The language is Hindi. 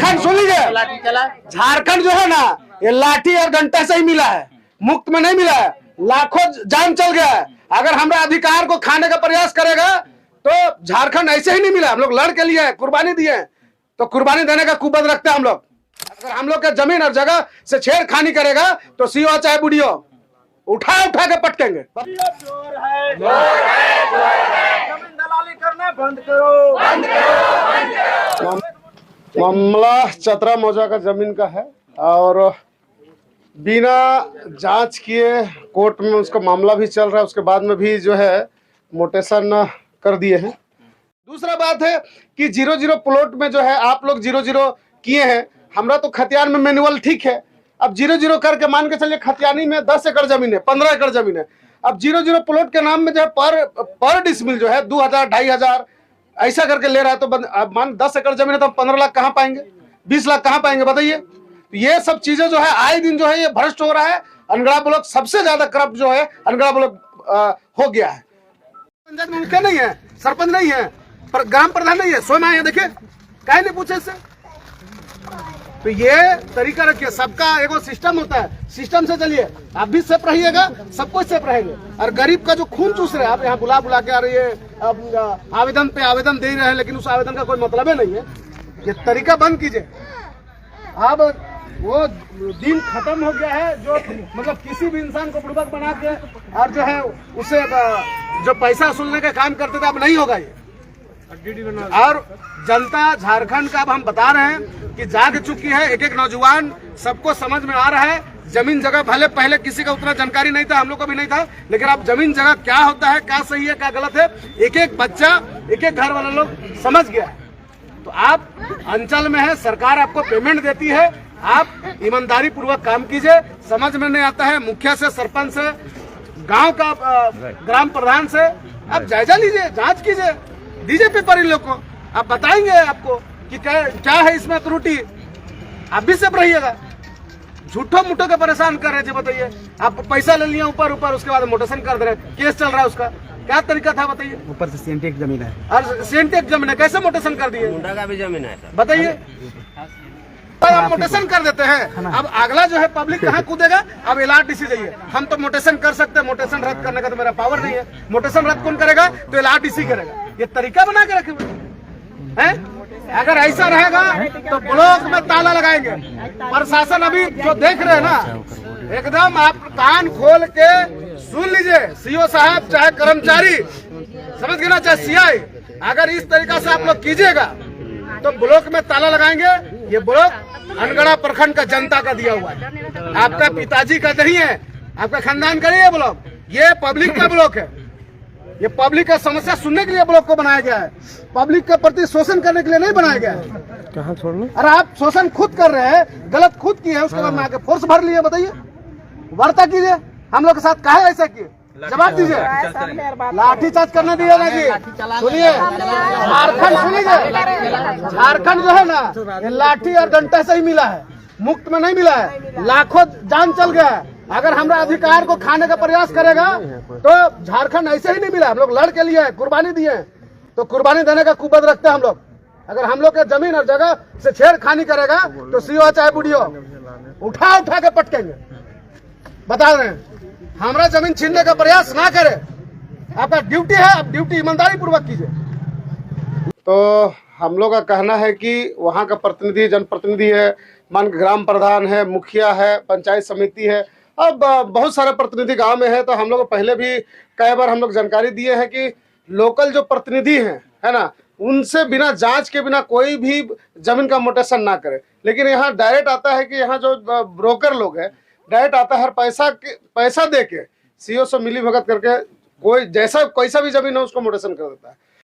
झारखंड सुन लीजिए, झारखंड जो है ना ये लाठी और डंडा से ही मिला है, मुफ्त में नहीं मिला है। लाखों जान चल गया है। अगर हमारा अधिकार को खाने का प्रयास करेगा तो झारखंड ऐसे ही नहीं मिला। हम लोग लड़ के लिए कुर्बानी दिए, तो कुर्बानी देने का कुबत रखते हैं हम लोग। अगर हम लोग के जमीन और जगह से छेड़खानी करेगा तो सीओ चाहे बुढ़ियो उठा उठा के पटकेंगे। जमीन दलाली करना बंद करो, बंद करो। मामला चतरा मौजा का जमीन का है और बिना जांच किए कोर्ट में उसका मामला भी चल रहा है। उसके बाद में भी जो है मोटेशन कर दिए हैं। दूसरा बात है कि 0-0 प्लॉट में जो है आप लोग 0-0 किए हैं। हमरा तो खतियान में मैनुअल ठीक है, अब 0-0 करके मान के चलिए खतियानी में 10 एकड़ जमीन है, 15 एकड़ जमीन है। अब 0-0 प्लॉट के नाम में जो है पर डिसमिल जो है 2000 2500 ऐसा करके ले रहा है। तो अब मान 10 एकड़ जमीन है तो 15 लाख कहाँ पाएंगे, 20 लाख कहाँ पाएंगे बताइए। ये सब चीजें जो है आए दिन जो है ये भ्रष्ट हो रहा है। अनगढ़ा ब्लॉक सबसे ज्यादा करप्ट जो है अनगढ़ा ब्लॉक हो गया है। पंचायत में मुखिया नहीं है, सरपंच नहीं है, पर ग्राम प्रधान नहीं है, स्वयं आए हैं। देखिए काहे नहीं पूछे इससे। तो ये तरीका रखिए, सबका एगो सिस्टम होता है, सिस्टम से चलिए। आप भी सेफ रहिएगा, सबको सेफ रहेंगे। और गरीब का जो खून चूस रहे हैं आप यहाँ बुला बुला के, अरे ये आवेदन पे आवेदन दे रहे हैं लेकिन उस आवेदन का कोई मतलब नहीं है। ये तरीका बंद कीजिए। अब वो दिन खत्म हो गया है जो मतलब किसी भी इंसान को बुड़बक बना के और जो है उसे जो पैसा वसूलने का काम करते थे, अब नहीं होगा ये। और जनता झारखंड का अब हम बता रहे हैं कि जाग चुकी है। एक एक नौजवान सबको समझ में आ रहा है। जमीन जगह भले पहले किसी का उतना जानकारी नहीं था, हम लोग को भी नहीं था, लेकिन अब जमीन जगह क्या होता है, क्या सही है क्या गलत है, एक एक बच्चा एक एक घर वाले लोग समझ गया है। तो आप अंचल में है, सरकार आपको पेमेंट देती है, आप ईमानदारी पूर्वक काम कीजिए। समझ में नहीं आता है मुखिया से, सरपंच से, गांव का ग्राम प्रधान से आप जायजा लीजिए, जांच कीजिए, दीजिए पेपर इन लोग को। आप बताएंगे आपको कि क्या है इसमें त्रुटि। आप भी सब रहिएगा, झूठो मुठो के परेशान कर रहे थे। बताइए आप पैसा ले लिया ऊपर ऊपर, उसके बाद मोटेशन कर दे रहे, केस चल रहा है, उसका क्या तरीका था बताइए। ऊपर से सेंटेक जमीन है और सेंटेक जमीन है, कैसे मोटेशन कर दिए, मुंडा का भी जमीन है बताइए। आप मोटेशन कर देते हैं। अब अगला जो है पब्लिक कहाँ कूदेगा, अब LRTC जाइए। हम तो मोटेशन कर सकते हैं, मोटेशन रद्द करने का तो मेरा पावर नहीं है। मोटेशन रद्द कौन करेगा, तो LRTC करेगा। ये तरीका बना के रखे हुए हैं। अगर ऐसा रहेगा तो ब्लॉक में ताला लगाएंगे। प्रशासन अभी जो देख रहे हैं ना, एकदम आप कान खोल के सुन लीजिए। सीओ साहब चाहे कर्मचारी, समझ गए ना, चाहे CI, अगर इस तरीका से आप लोग कीजिएगा तो ब्लॉक में ताला लगाएंगे। ये ब्लॉक अनगढ़ा प्रखंड का जनता का दिया हुआ है, आपका पिताजी का नहीं है, आपका खानदान का नहीं है ब्लॉक, ये पब्लिक का ब्लॉक है। ये पब्लिक का समस्या सुनने के लिए ब्लॉक को बनाया गया है, पब्लिक के प्रति शोषण करने के लिए नहीं बनाया गया है। कहाँ छोड़ना, अरे आप शोषण खुद कर रहे हैं, गलत खुद किए हैं, उसके बाद में आके फोर्स भर लिए। बताइए, वार्ता कीजिए, हम लोग के साथ काहे ऐसा किए, जवाब दीजिए। लाठीचार्ज करने दिए ना जी। सुनिए, झारखंड सुनिए, झारखंड जो है ना ये लाठी और डंडा से ही मिला है, मुफ्त में नहीं मिला है। लाखों जान चल गया है। अगर हमारा अधिकार को खाने का प्रयास करेगा तो झारखंड ऐसे ही नहीं मिला। हम लोग लड़ के लिए कुर्बानी दिए, तो कुर्बानी देने का कुबत रखते हैं हम लोग। अगर हम लोग के जमीन और जगह से छेड़खानी करेगा तो सीओ चाहे बुढ़ियो उठा उठा के पटकेंगे। बता रहे हैं, हमारा जमीन छीनने का प्रयास ना करे। आपका ड्यूटी है, आप ड्यूटी ईमानदारी पूर्वक कीजिए। तो हम लोग का कहना है कि वहाँ का प्रतिनिधि, जनप्रतिनिधि है, मान ग्राम प्रधान है, मुखिया है, पंचायत समिति है, अब बहुत सारे प्रतिनिधि गांव में है। तो हम लोग पहले भी कई बार हम लोग जानकारी दिए हैं कि लोकल जो प्रतिनिधि हैं, है ना, उनसे बिना जांच के बिना कोई भी जमीन का मोटेशन ना करे। लेकिन यहाँ डायरेक्ट आता है कि यहाँ जो ब्रोकर लोग हैं, डायरेक्ट आता है, हर पैसा दे के सीओ से मिली भगत करके कोई जैसा कैसा भी जमीन है उसको मोटेशन कर देता है।